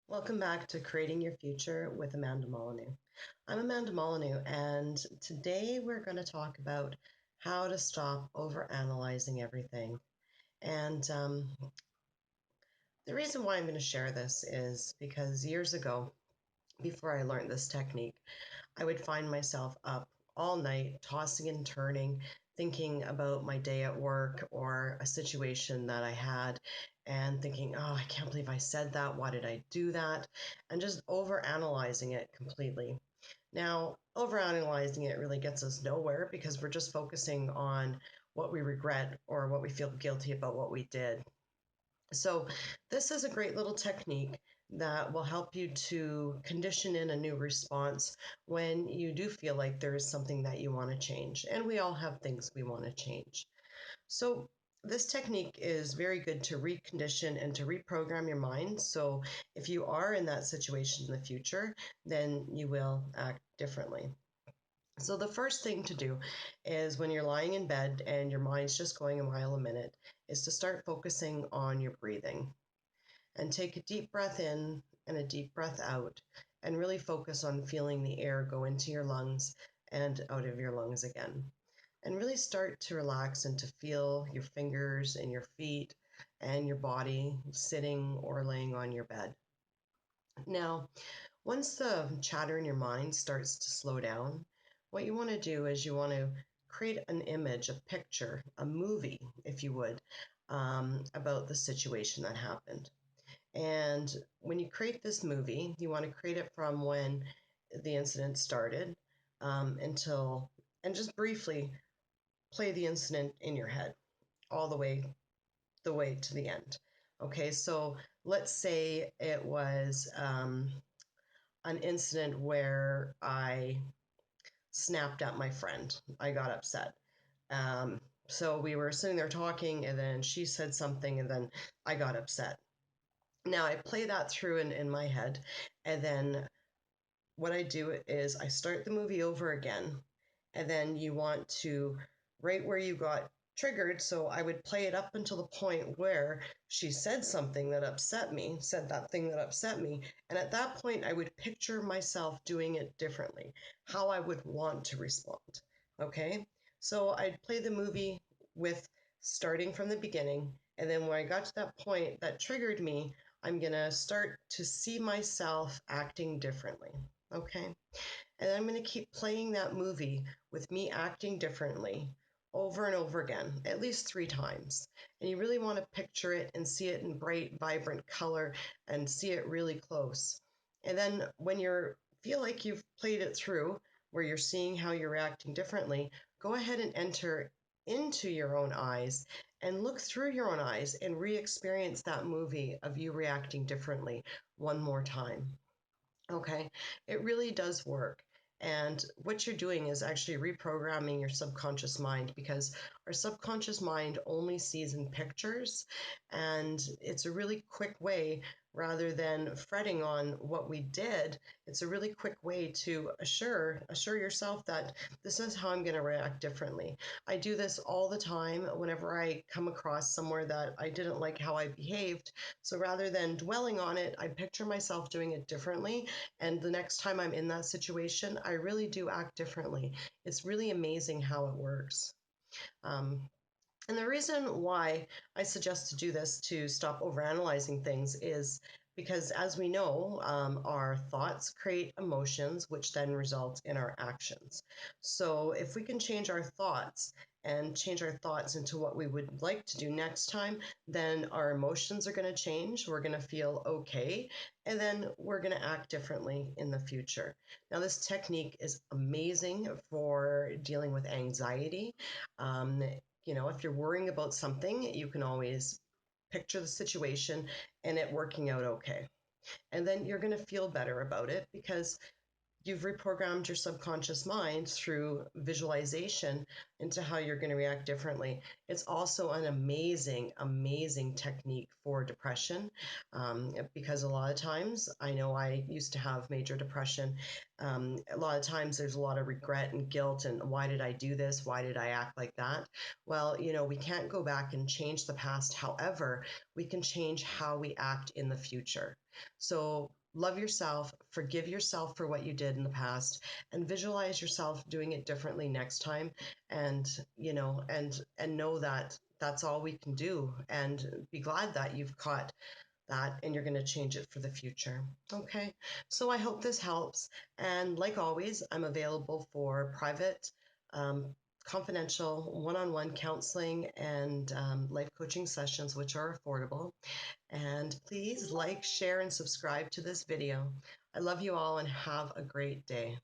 Welcome back to Creating Your Future with Amanda Molyneux. I'm Amanda Molyneux, and today we're going to talk about how to stop overanalyzing everything. And the reason why I'm going to share this is because years ago, before I learned this technique, I would find myself up all night, tossing and turning, thinking about my day at work or a situation that I had, and thinking, oh, I can't believe I said that. Why did I do that? And just over analyzing it completely. Now, overanalyzing it really gets us nowhere because we're just focusing on what we regret or what we feel guilty about what we did. So, this is a great little technique that will help you to condition in a new response when you do feel like there is something that you want to change. And we all have things we want to change. So, this technique is very good to recondition and to reprogram your mind. So, if you are in that situation in the future, then you will act differently. So, the first thing to do is when you're lying in bed and your mind's just going a mile a minute, is to start focusing on your breathing and take a deep breath in and a deep breath out and really focus on feeling the air go into your lungs and out of your lungs again. And really start to relax and to feel your fingers and your feet and your body sitting or laying on your bed. Now, once the chatter in your mind starts to slow down, what you want to do is you want to create an image, a picture, a movie, if you would, about the situation that happened. And when you create this movie, you want to create it from when the incident started until, and just briefly play the incident in your head all the way to the end. Okay, so let's say it was an incident where I snapped at my friend. I got upset. So we were sitting there talking, and then she said something, and then I got upset. Now I play that through in my head, and then what I do is I start the movie over again, and then you want to right where you got triggered. So I would play it up until the point where she said something that upset me, said that thing that upset me. And at that point, I would picture myself doing it differently, how I would want to respond. Okay. So I'd play the movie with starting from the beginning. And then when I got to that point that triggered me, I'm going to start to see myself acting differently. Okay. And I'm going to keep playing that movie with me acting differently over and over again, at least 3 times. And you really want to picture it and see it in bright, vibrant color and see it really close. And then when you feel like you've played it through, where you're seeing how you're acting differently, go ahead and enter into your own eyes and look through your own eyes and re-experience that movie of you reacting differently one more time. Okay, it really does work. And what you're doing is actually reprogramming your subconscious mind because our subconscious mind only sees in pictures. And it's a really quick way, rather than fretting on what we did, it's a really quick way to assure yourself that this is how I'm going to react differently. I do this all the time whenever I come across somewhere that I didn't like how I behaved. So rather than dwelling on it, I picture myself doing it differently, and the next time I'm in that situation, I really do act differently. It's really amazing how it works. Um, and the reason why I suggest to do this to stop overanalyzing things is because, as we know, our thoughts create emotions, which then result in our actions. So, if we can change our thoughts and change our thoughts into what we would like to do next time, then our emotions are going to change. We're going to feel okay, and then we're going to act differently in the future. Now, this technique is amazing for dealing with anxiety. Um, if you're worrying about something, you can always picture the situation and it working out okay. And then you're going to feel better about it because you've reprogrammed your subconscious mind through visualization into how you're going to react differently. It's also an amazing, amazing technique for depression because a lot of times, I know I used to have major depression. A lot of times there's a lot of regret and guilt and why did I do this? Why did I act like that? Well, we can't go back and change the past. However, we can change how we act in the future. So love yourself, forgive yourself for what you did in the past, and visualize yourself doing it differently next time. And, and know that that's all we can do. And be glad that you've caught that and you're going to change it for the future. Okay. So I hope this helps. And like always, I'm available for private, um, confidential, one-on-one counseling and life coaching sessions, which are affordable. And please like, share, and subscribe to this video. I love you all and have a great day.